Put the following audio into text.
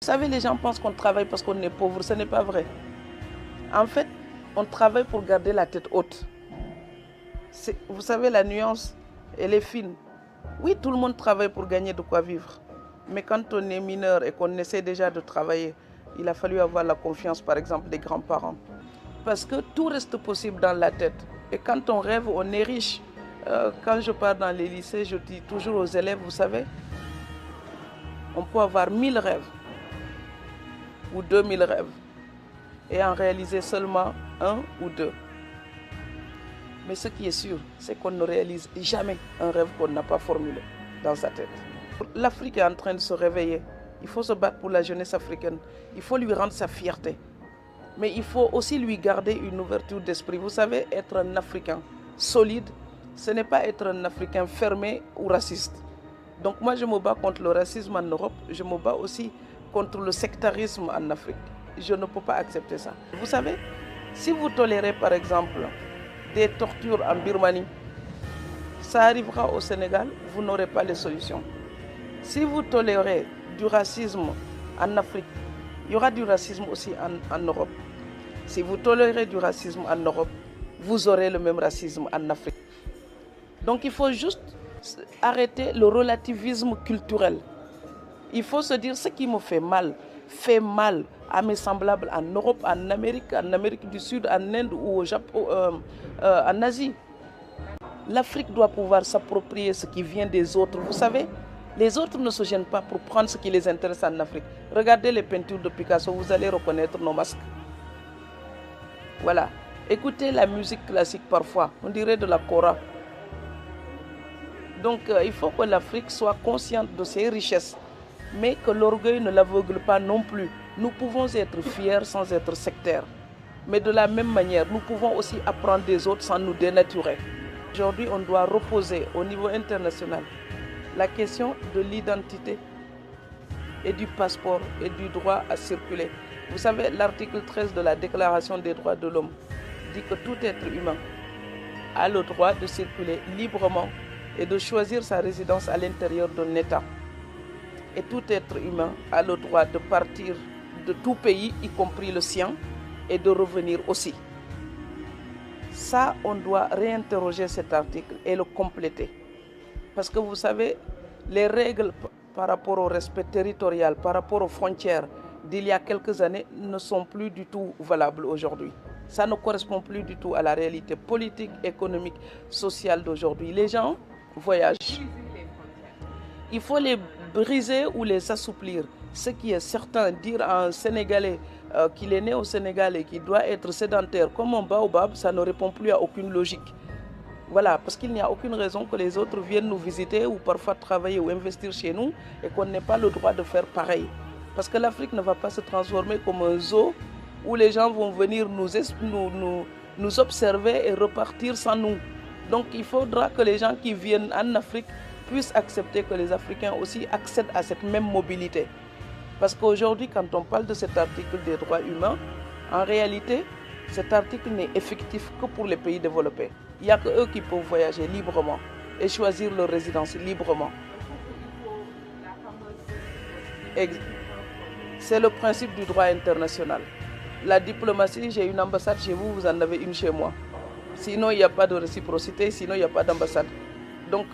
Vous savez, les gens pensent qu'on travaille parce qu'on est pauvre. Ce n'est pas vrai. En fait, on travaille pour garder la tête haute. Vous savez, la nuance, elle est fine. Oui, tout le monde travaille pour gagner de quoi vivre. Mais quand on est mineur et qu'on essaie déjà de travailler, il a fallu avoir la confiance, par exemple, des grands-parents. Parce que tout reste possible dans la tête. Et quand on rêve, on est riche. Quand je pars dans les lycées, je dis toujours aux élèves, vous savez, on peut avoir 1000 rêves ou 2000 rêves et en réaliser seulement 1 ou 2. Mais ce qui est sûr, c'est qu'on ne réalise jamais un rêve qu'on n'a pas formulé dans sa tête. L'Afrique est en train de se réveiller. Il faut se battre pour la jeunesse africaine. Il faut lui rendre sa fierté. Mais il faut aussi lui garder une ouverture d'esprit. Vous savez, être un Africain solide, ce n'est pas être un Africain fermé ou raciste. Donc moi, je me bats contre le racisme en Europe. Je me bats aussi contre le sectarisme en Afrique. Je ne peux pas accepter ça. Vous savez, si vous tolérez par exemple des tortures en Birmanie, ça arrivera au Sénégal, vous n'aurez pas les solutions. Si vous tolérez du racisme en Afrique, il y aura du racisme aussi en Europe. Si vous tolérez du racisme en Europe, vous aurez le même racisme en Afrique. Donc il faut juste arrêter le relativisme culturel. Il faut se dire ce qui me fait mal à mes semblables en Europe, en Amérique du Sud, en Inde ou au Japon, en Asie. L'Afrique doit pouvoir s'approprier ce qui vient des autres. Vous savez, les autres ne se gênent pas pour prendre ce qui les intéresse en Afrique. Regardez les peintures de Picasso, vous allez reconnaître nos masques. Voilà. Écoutez la musique classique parfois, on dirait de la kora. Donc il faut que l'Afrique soit consciente de ses richesses, mais que l'orgueil ne l'aveugle pas non plus. Nous pouvons être fiers sans être sectaires. Mais de la même manière, nous pouvons aussi apprendre des autres sans nous dénaturer. Aujourd'hui, on doit reposer au niveau international la question de l'identité et du passeport et du droit à circuler. Vous savez, l'article 13 de la Déclaration des droits de l'homme dit que tout être humain a le droit de circuler librement et de choisir sa résidence à l'intérieur d'un État. Et tout être humain a le droit de partir de tout pays, y compris le sien, et de revenir aussi. Ça, on doit réinterroger cet article et le compléter. Parce que vous savez, les règles par rapport au respect territorial, par rapport aux frontières d'il y a quelques années ne sont plus du tout valables aujourd'hui. Ça ne correspond plus du tout à la réalité politique, économique, sociale d'aujourd'hui. Les gens voyagent. Il faut les briser ou les assouplir. Ce qui est certain, dire à un Sénégalais qu'il est né au Sénégal et qu'il doit être sédentaire comme un baobab, ça ne répond plus à aucune logique. Voilà, parce qu'il n'y a aucune raison que les autres viennent nous visiter ou parfois travailler ou investir chez nous et qu'on n'ait pas le droit de faire pareil. Parce que l'Afrique ne va pas se transformer comme un zoo où les gens vont venir nous observer et repartir sans nous. Donc il faudra que les gens qui viennent en Afrique puissent accepter que les Africains aussi accèdent à cette même mobilité. Parce qu'aujourd'hui, quand on parle de cet article des droits humains, en réalité, cet article n'est effectif que pour les pays développés. Il n'y a que eux qui peuvent voyager librement et choisir leur résidence librement. C'est le principe du droit international. La diplomatie, j'ai une ambassade chez vous, vous en avez une chez moi. Sinon, il n'y a pas de réciprocité, sinon il n'y a pas d'ambassade. Donc,